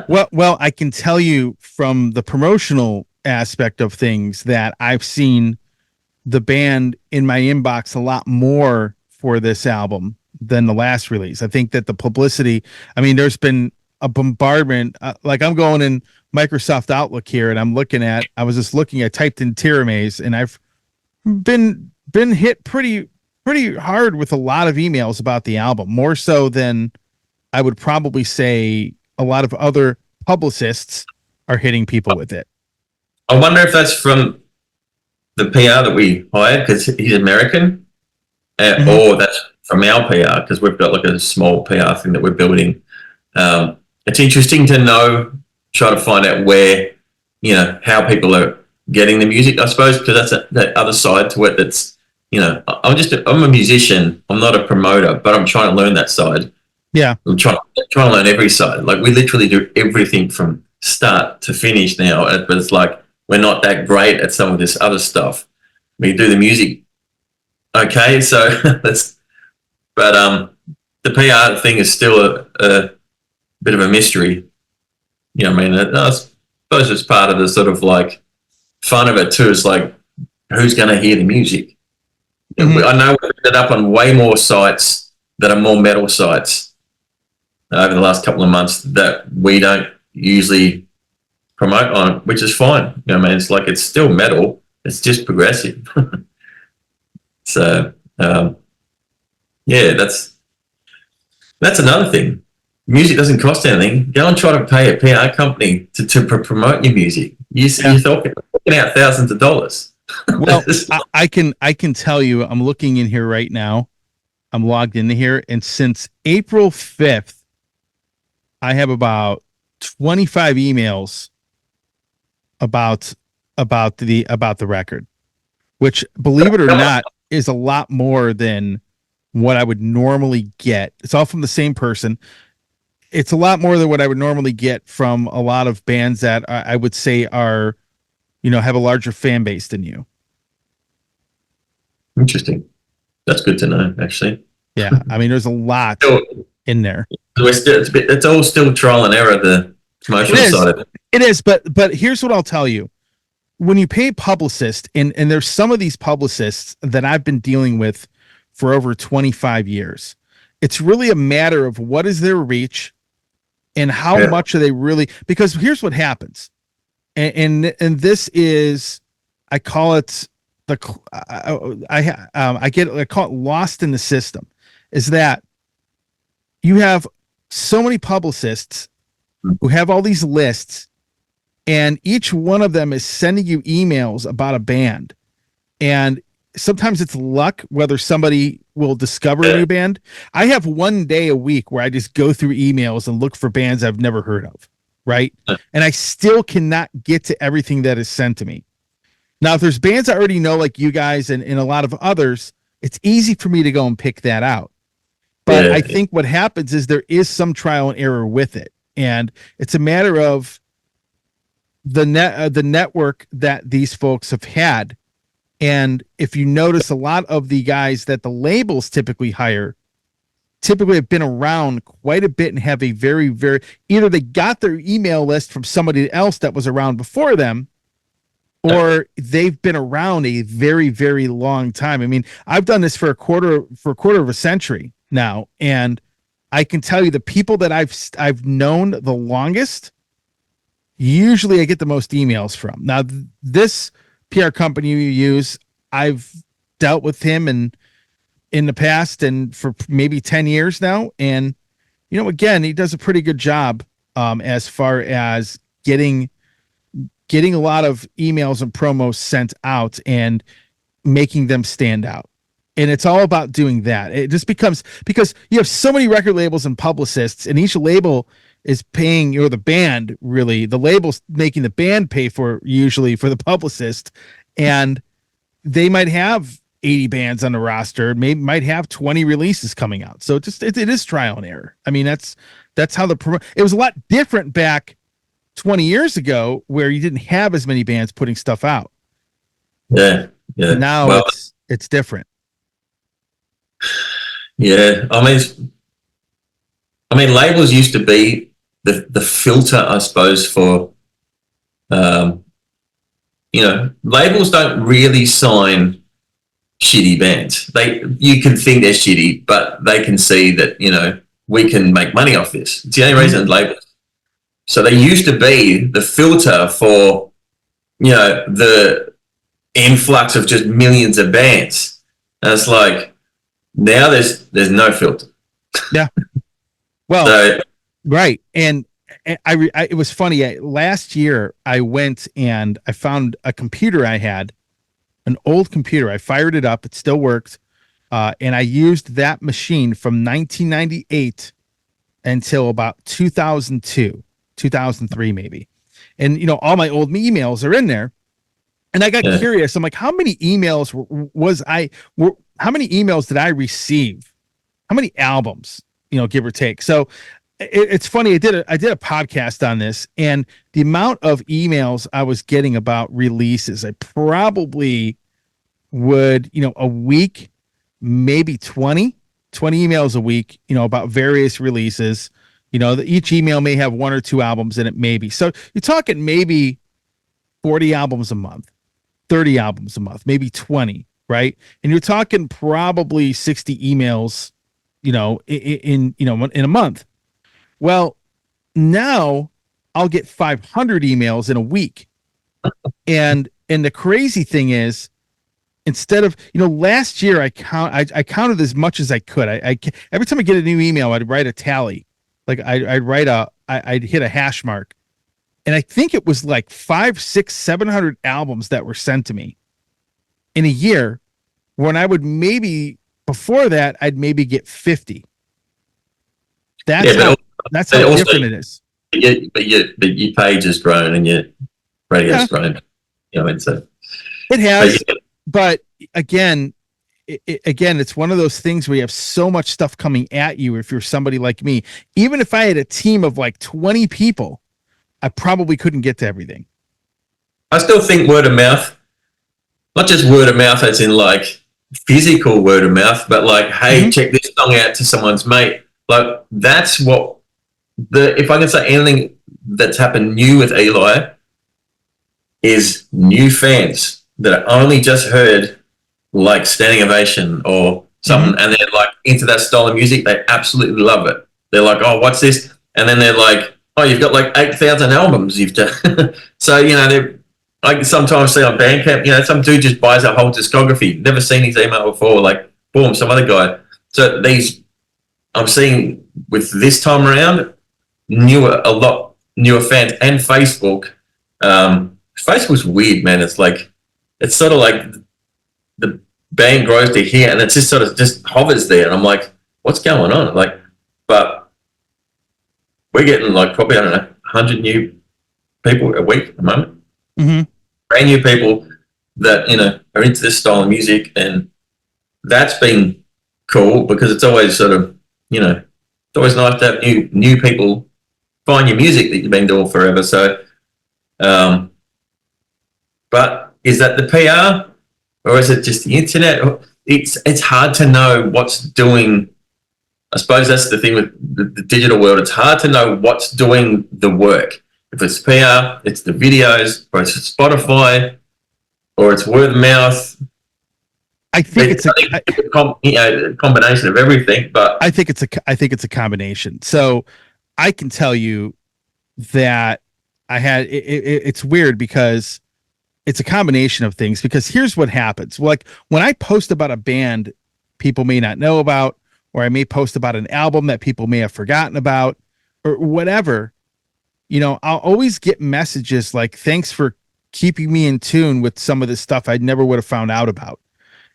Well, I can tell you from the promotional aspect of things that I've seen the band in my inbox a lot more for this album than the last release. I think that the publicity, I mean, there's been a bombardment. Like I'm going in Microsoft Outlook here and I was just looking, I typed in Teramaze and I've been hit pretty hard with a lot of emails about the album, more so than I would probably say a lot of other publicists are hitting people with it. I wonder if that's from the PR that we hired because he's American, Mm-hmm. or that's from our PR because we've got like a small PR thing that we're building. It's interesting to know, try to find out where, how people are getting the music, I suppose, because that's that other side to it. That's, I'm a musician. I'm not a promoter, but I'm trying to learn that side. Yeah. I'm trying to learn every side. Like we literally do everything from start to finish now, but it's like we're not that great at some of this other stuff. We do the music, okay, so that's. But the PR thing is still a bit of a mystery. You know what I mean? I suppose it's part of the sort of like fun of it too. It's like who's going to hear the music? Mm-hmm. I know we've ended up on way more sites that are more metal sites over the last couple of months that we don't usually promote on, which is fine. You know what I mean? It's like it's still metal. It's just progressive. So yeah, that's another thing. Music doesn't cost anything. Go and try to pay a PR company to promote your music. You're talking out thousands of dollars. Well, I can tell you, I'm looking in here right now. I'm logged into here, and since April 5th, I have about 25 emails about the record, which, believe it or not, is a lot more than what I would normally get. It's all from the same person. It's a lot more than what I would normally get from a lot of bands that I would say are, have a larger fan base than you. Interesting. That's good to know, actually. Yeah, I mean, there's a lot Still, in there. it's all still trial and error, the It promotional is. side of it. It is, but here's what I'll tell you. When you pay a publicist, and there's some of these publicists that I've been dealing with for over 25 years, it's really a matter of what is their reach and how much are they really, because here's what happens. And this is, I call it I call it lost in the system, is that you have so many publicists who have all these lists, and each one of them is sending you emails about a band. And sometimes it's luck whether somebody will discover a new band. I have one day a week where I just go through emails and look for bands I've never heard of, right? And I still cannot get to everything that is sent to me. Now, if there's bands I already know, like you guys and a lot of others, it's easy for me to go and pick that out. But I think what happens is there is some trial and error with it. And it's a matter of the network that these folks have had. And if you notice, a lot of the guys that the labels typically hire typically have been around quite a bit and have a very, very, either they got their email list from somebody else that was around before them, or they've been around a very, very long time. I mean, I've done this for a quarter of a century now, and I can tell you the people that I've known the longest, usually I get the most emails from. Now, this PR company you use, I've dealt with him in the past and for maybe 10 years now. And, again, he does a pretty good job as far as getting a lot of emails and promos sent out and making them stand out. And it's all about doing that. It just becomes, because you have so many record labels and publicists, and each label is paying, the band, really, the label's making the band pay for, usually, for the publicist. And they might have 80 bands on the roster, might have 20 releases coming out. So it is trial and error. I mean, that's how it was a lot different back 20 years ago, where you didn't have as many bands putting stuff out. Yeah. Now it's different. Yeah. I mean, labels used to be the filter, I suppose, for labels don't really sign shitty bands. You can think they're shitty, but they can see that we can make money off this. It's the only reason labels. So they used to be the filter for the influx of just millions of bands, and it's like now there's no filter. Yeah. Well, so, right. And it was funny. Last year, I went and I found a computer I had, an old computer. I fired it up. It still worked. And I used that machine from 1998 until about 2002, 2003, maybe. And, all my old emails are in there. And I got curious. I'm like, how many emails how many emails did I receive? How many albums, give or take? So it's funny. I did a podcast on this, and the amount of emails I was getting about releases, I probably would, a week, maybe 20 emails a week, about various releases. Each email may have 1 or 2 albums in it, maybe. So you're talking maybe 40 albums a month, 30 albums a month, maybe 20, right? And you're talking probably 60 emails, in a month. Well, now I'll get 500 emails in a week. And the crazy thing is, instead of, last year I counted as much as I could. I every time I get a new email, I'd write a tally. Like I'd hit a hash mark. And I think it was like 500, 600, 700 albums that were sent to me in a year, when I would before that, I'd maybe get 50. That's how different it is. But your page has grown and your radio's grown. So it has. But again, it's one of those things where you have so much stuff coming at you. If you're somebody like me, even if I had a team of like 20 people, I probably couldn't get to everything. I still think word of mouth, not just word of mouth as in like physical word of mouth, but like, hey, check this song out to someone's mate. Like that's what if I can say anything that's happened new with Eli, is new fans that only just heard like Standing Ovation or something, and they're like into that style of music. They absolutely love it. They're like, oh, what's this? And then they're like, oh, you've got like 8,000 albums you've done. So, I sometimes see on Bandcamp, some dude just buys a whole discography. Never seen his email before. Like, boom, some other guy. So I'm seeing with this time around, a lot newer fans, and Facebook. Facebook's weird, man. It's sort of like the band grows to here, and it just sort of just hovers there. And I'm like, what's going on? But we're getting like probably, I don't know, 100 new people a week at the moment. Brand new people that, are into this style of music. And that's been cool because it's always sort of, it's always nice to have new people find your music that you've been doing forever. So, but is that the PR or is it just the internet? It's hard to know what's doing. I suppose that's the thing with the digital world. It's hard to know what's doing the work. If it's PR, it's the videos, or it's Spotify, or it's word of mouth. I think it's a combination of everything. But I think it's a combination. So I can tell you that it's weird because it's a combination of things. Because here's what happens: like when I post about a band people may not know about, or I may post about an album that people may have forgotten about, or whatever, I'll always get messages like, thanks for keeping me in tune with some of this stuff I never would have found out about.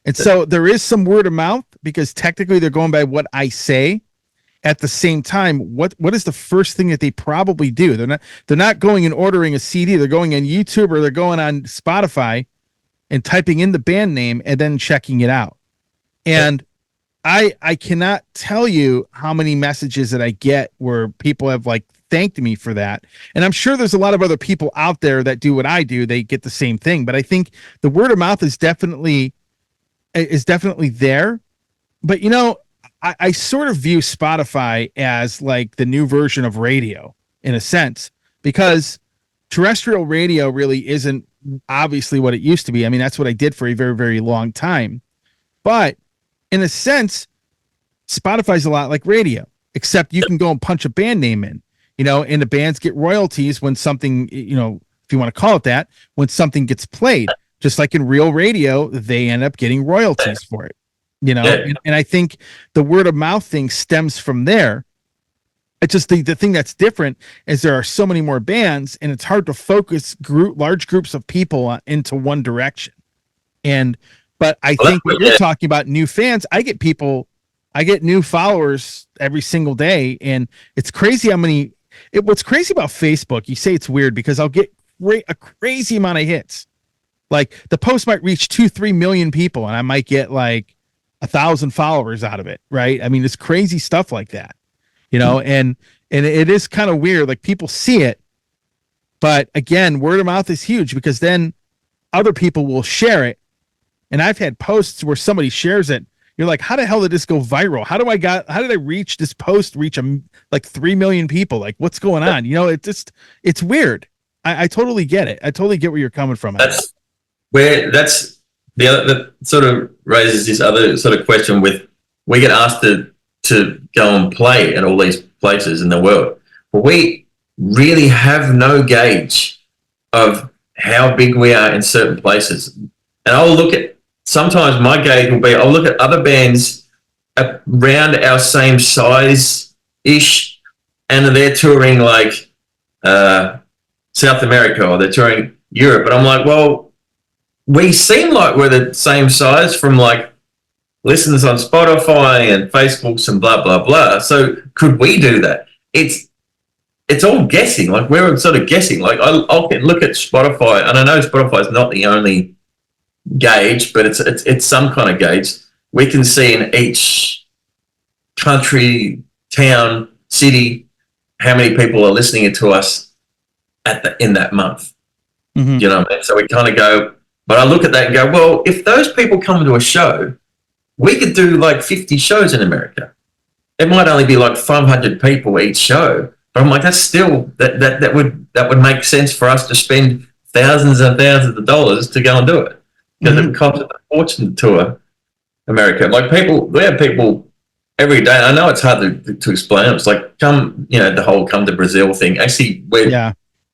And so there is some word of mouth because technically they're going by what I say. At the same time, what is the first thing that they probably do? They're not going and ordering a CD. They're going on YouTube or they're going on Spotify and typing in the band name and then checking it out. And I cannot tell you how many messages that I get where people have like thanked me for that. And I'm sure there's a lot of other people out there that do what I do. They get the same thing. But I think the word of mouth is definitely there. But, I sort of view Spotify as like the new version of radio in a sense, because terrestrial radio really isn't obviously what it used to be. I mean, that's what I did for a very, very long time. But in a sense, Spotify's a lot like radio, except you can go and punch a band name in, and the bands get royalties when something, if you want to call it that, when something gets played. Just like in real radio, they end up getting royalties for it, and I think the word of mouth thing stems from there. It's just the thing that's different is there are so many more bands, and it's hard to focus large groups of people into one direction. But I think what you're talking about, new fans, I get new followers every single day, and it's crazy how many. What's crazy about Facebook? You say it's weird because I'll get a crazy amount of hits. Like the post might reach 2-3 million people, and I might get like 1,000 followers out of it, right? I mean, it's crazy stuff like that, and it is kind of weird. Like people see it, but again, word of mouth is huge because then other people will share it. And I've had posts where somebody shares it. You're like, how the hell did this go viral? How did I reach this post, reach like 3 million people? Like what's going on? It's weird. I totally get it. I totally get where you're coming from. That's the other, that sort of raises this other sort of question with, we get asked to go and play at all these places in the world, but we really have no gauge of how big we are in certain places. And I'll look at, sometimes my gauge will be, I'll look at other bands around our same size-ish, and they're touring like South America, or they're touring Europe. And I'm like, well, we seem like we're the same size from like listeners on Spotify and Facebooks and blah, blah, blah. So could we do that? It's all guessing. Like we're sort of guessing. Like I'll look at Spotify, and I know Spotify is not the only gauge, but it's some kind of gauge. We can see in each country, town, city, how many people are listening to us in that month. Mm-hmm. You know what I mean? So we kind of go, but I look at that and go, well, if those people come to a show, we could do like 50 shows in America. It might only be like 500 people each show, but I'm like, that's still that would make sense for us to spend thousands and thousands of dollars to go and do it, because it costs a fortune to tour America. Like we have people every day. I know it's hard to explain. It's like the whole come to Brazil thing. Actually,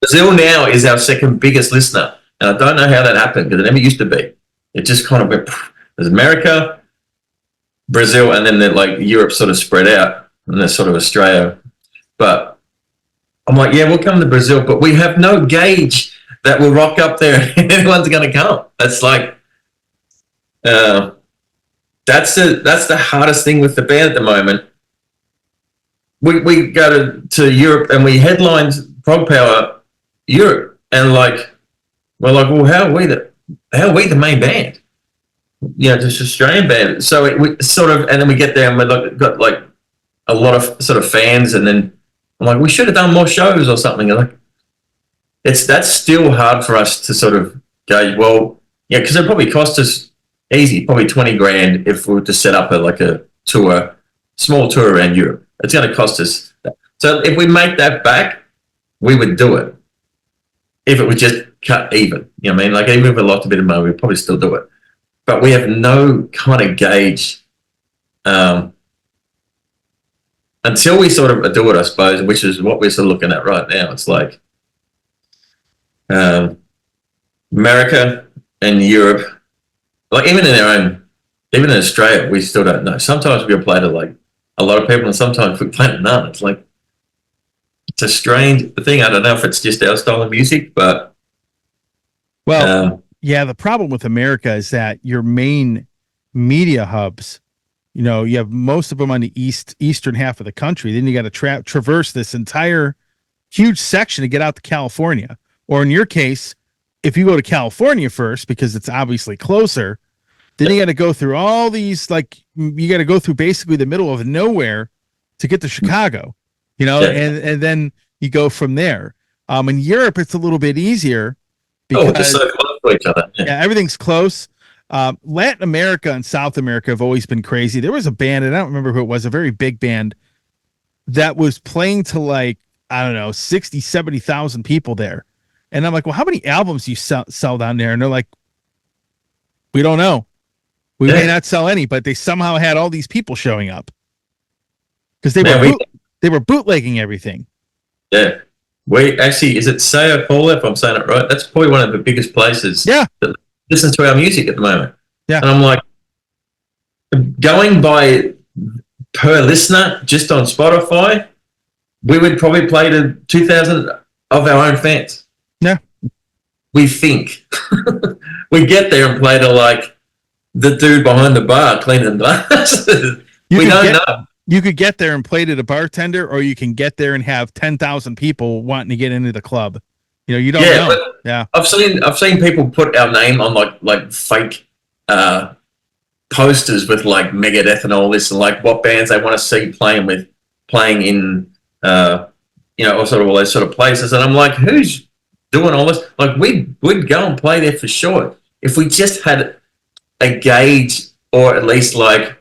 Brazil now is our second biggest listener, and I don't know how that happened because it never used to be. It just kind of went. There's America, Brazil, and then like Europe sort of spread out, and there's sort of Australia. But I'm like, yeah, we'll come to Brazil, but we have no gauge that will rock up there and everyone's going to come. That's like, that's the hardest thing with the band at the moment. We go to Europe and we headlined Prog Power Europe, and like we're like, well, how are we the main band? Just Australian band. So we sort of, and then we get there and we got like a lot of sort of fans, and then I'm like, we should have done more shows or something. Like that's still hard for us to sort of go, well, yeah, because it probably cost us easy, probably 20 grand if we were to set up a small tour around Europe. It's going to cost us that. So if we make that back, we would do it. If it was just cut even, you know what I mean? Like even if we lost a bit of money, we'd probably still do it. But we have no kind of gauge until we sort of do it, I suppose, which is what we're sort of looking at right now. It's like America and Europe, like even in Australia, we still don't know. Sometimes we'll play to like a lot of people, and sometimes we play to none. It's like, it's a strange thing. I don't know if it's just our style of music, but the problem with America is that your main media hubs, you have most of them on the eastern half of the country. Then you got to traverse this entire huge section to get out to California. Or in your case, if you go to California first, because it's obviously closer, then you got to go through all these, like you got to go through basically the middle of nowhere to get to Chicago, and then you go from there. In Europe, it's a little bit easier because just so close to each other. Yeah, everything's close. Latin America and South America have always been crazy. There was a band, and I don't remember who it was, a very big band that was playing to like I don't know, 60, 70,000 people there. And I'm like, well, how many albums do you sell down there? And they're like, we don't know. We may not sell any, but they somehow had all these people showing up because they were bootlegging everything. Yeah. We actually, is it Sao Paulo, if I'm saying it right? That's probably one of the biggest places that listens to our music at the moment. Yeah. And I'm like, going by per listener just on Spotify, we would probably play to 2,000 of our own fans. Yeah. We think. We get there and play to like the dude behind the bar cleaning glasses. We don't know. You could get there and play to the bartender, or you can get there and have 10,000 people wanting to get into the club. You know, you don't know. Yeah. I've seen people put our name on like fake posters with like Megadeth and all this, and like what bands they want to see playing in sort of all those sort of places. And I'm like, who's doing all this? Like we'd go and play there for sure if we just had a gauge, or at least like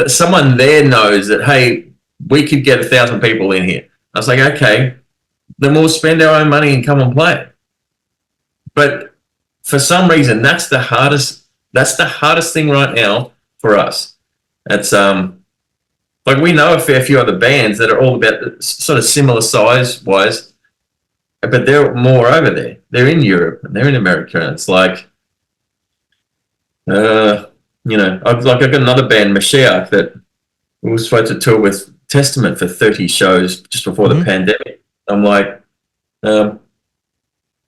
someone there knows that, hey, we could get 1,000 people in here. I was like, okay, then we'll spend our own money and come and play. But for some reason, that's the hardest thing right now for us. It's like we know a fair few other bands that are all about sort of similar size wise, but they're more over there. They're in Europe and they're in America. And it's like, I've got another band, Mashiach, that we were supposed to tour with Testament for 30 shows just before the pandemic. I'm like, we're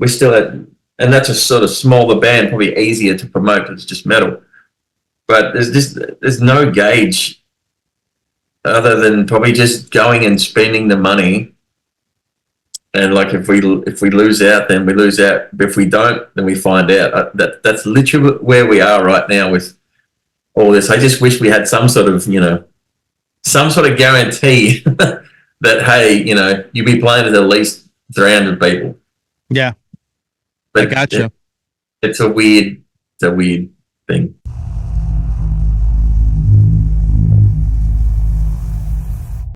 still at, and that's a sort of smaller band, probably easier to promote because it's just metal. But there's no gauge other than probably just going and spending the money. And like if we lose out, then we lose out. If we don't, then we find out. That's literally where we are right now with all this. I just wish we had some sort of guarantee that, hey, you'd be playing at least 300 people. Yeah, but I gotcha. It's a weird thing.